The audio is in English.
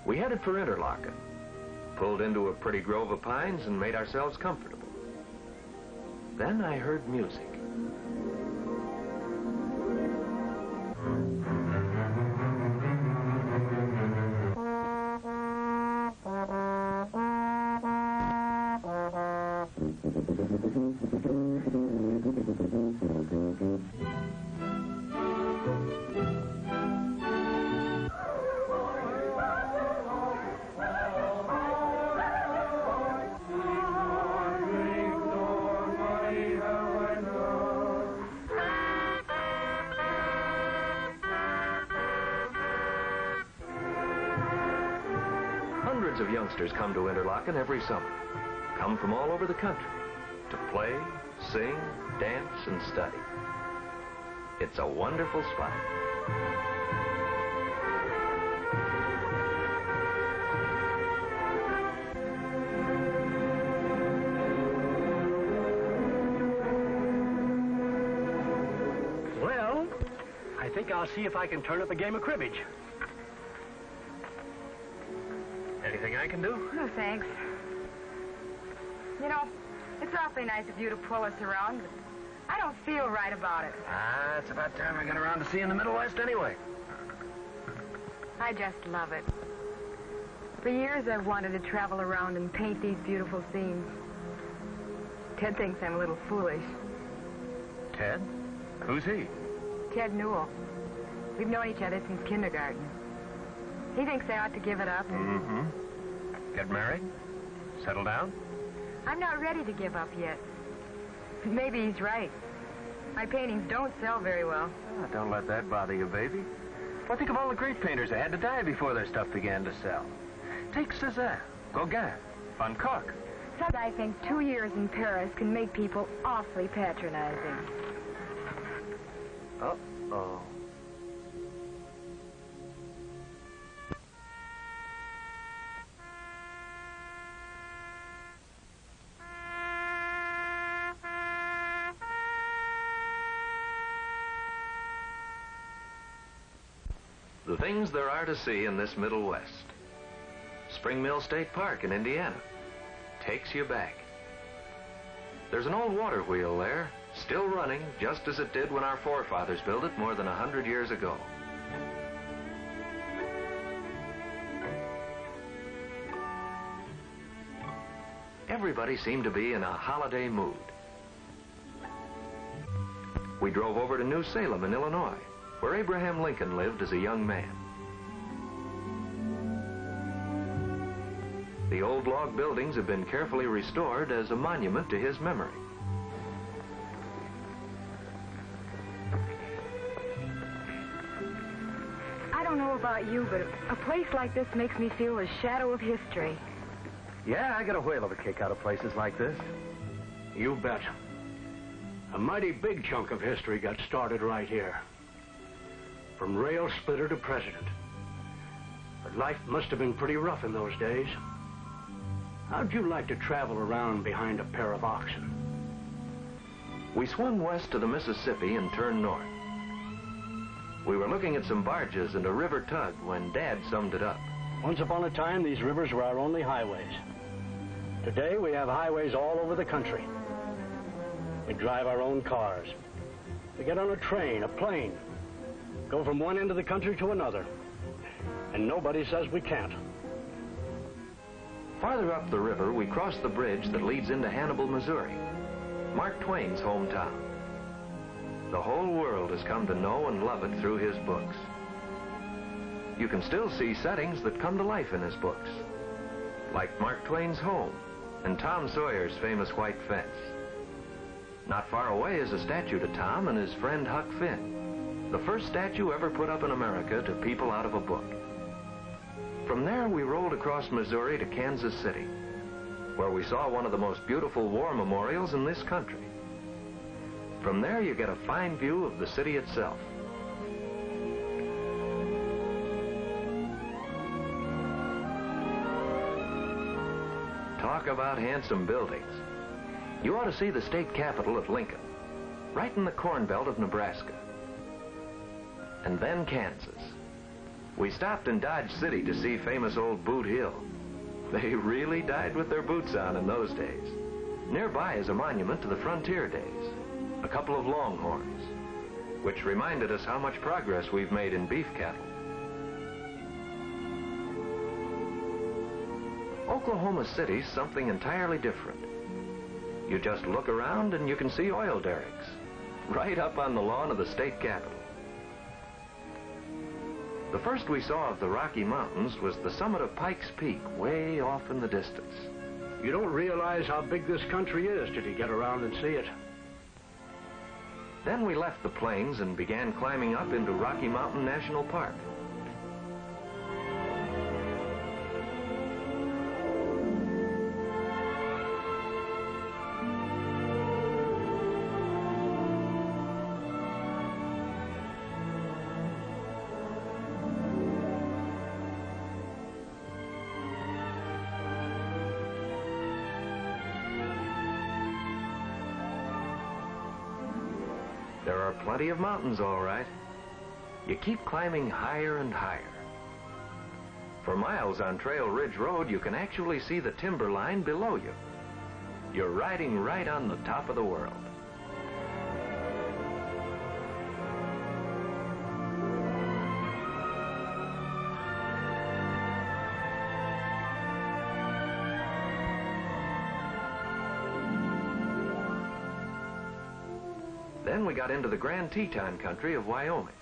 We headed for Interlaken, pulled into a pretty grove of pines and made ourselves comfortable. Then I heard music. Hundreds of youngsters come to Interlaken every summer, come from all over the country to play, sing, dance, and study. It's a wonderful spot. Well, I think I'll see if I can turn up a game of cribbage. Anything I can do? No, thanks. You know, it's awfully nice of you to pull us around, but I don't feel right about it. Ah, it's about time I got around to seeing the Middle West anyway. I just love it. For years I've wanted to travel around and paint these beautiful scenes. Ted thinks I'm a little foolish. Ted? Who's he? Ted Newell. We've known each other since kindergarten. He thinks I ought to give it up. Mm-hmm. Get married? Settle down? I'm not ready to give up yet. Maybe he's right. My paintings don't sell very well. Oh, don't let that bother you, baby. Well, think of all the great painters that had to die before their stuff began to sell. Take Cézanne, Gauguin, Van Gogh. Sometimes I think 2 years in Paris can make people awfully patronizing. Uh-oh. The things there are to see in this Middle West. Spring Mill State Park in Indiana takes you back. There's an old water wheel there, still running just as it did when our forefathers built it more than 100 years ago. Everybody seemed to be in a holiday mood. We drove over to New Salem in Illinois, where Abraham Lincoln lived as a young man. The old log buildings have been carefully restored as a monument to his memory. I don't know about you, but a place like this makes me feel a shadow of history. Yeah, I get a whale of a kick out of places like this. You bet. A mighty big chunk of history got started right here. From rail splitter to president. But life must have been pretty rough in those days. How'd you like to travel around behind a pair of oxen? We swung west to the Mississippi and turned north. We were looking at some barges and a river tug when Dad summed it up. Once upon a time, these rivers were our only highways. Today, we have highways all over the country. We drive our own cars. We get on a train, a plane, go from one end of the country to another. And nobody says we can't. Farther up the river, we crossed the bridge that leads into Hannibal, Missouri, Mark Twain's hometown. The whole world has come to know and love it through his books. You can still see settings that come to life in his books, like Mark Twain's home and Tom Sawyer's famous white fence. Not far away is a statue to Tom and his friend Huck Finn, the first statue ever put up in America to people out of a book. From there, we rolled across Missouri to Kansas City, where we saw one of the most beautiful war memorials in this country. From there, you get a fine view of the city itself. Talk about handsome buildings. You ought to see the state capitol at Lincoln, right in the corn belt of Nebraska. And then Kansas. We stopped in Dodge City to see famous old Boot Hill. They really died with their boots on in those days. Nearby is a monument to the frontier days, a couple of longhorns, which reminded us how much progress we've made in beef cattle. Oklahoma City's something entirely different. You just look around and you can see oil derricks right up on the lawn of the state capitol. The first we saw of the Rocky Mountains was the summit of Pikes Peak, way off in the distance. You don't realize how big this country is till you get around and see it. Then we left the plains and began climbing up into Rocky Mountain National Park. There are plenty of mountains, all right. You keep climbing higher and higher. For miles on Trail Ridge Road, you can actually see the timberline below you. You're riding right on the top of the world. Then we got into the Grand Teton country of Wyoming.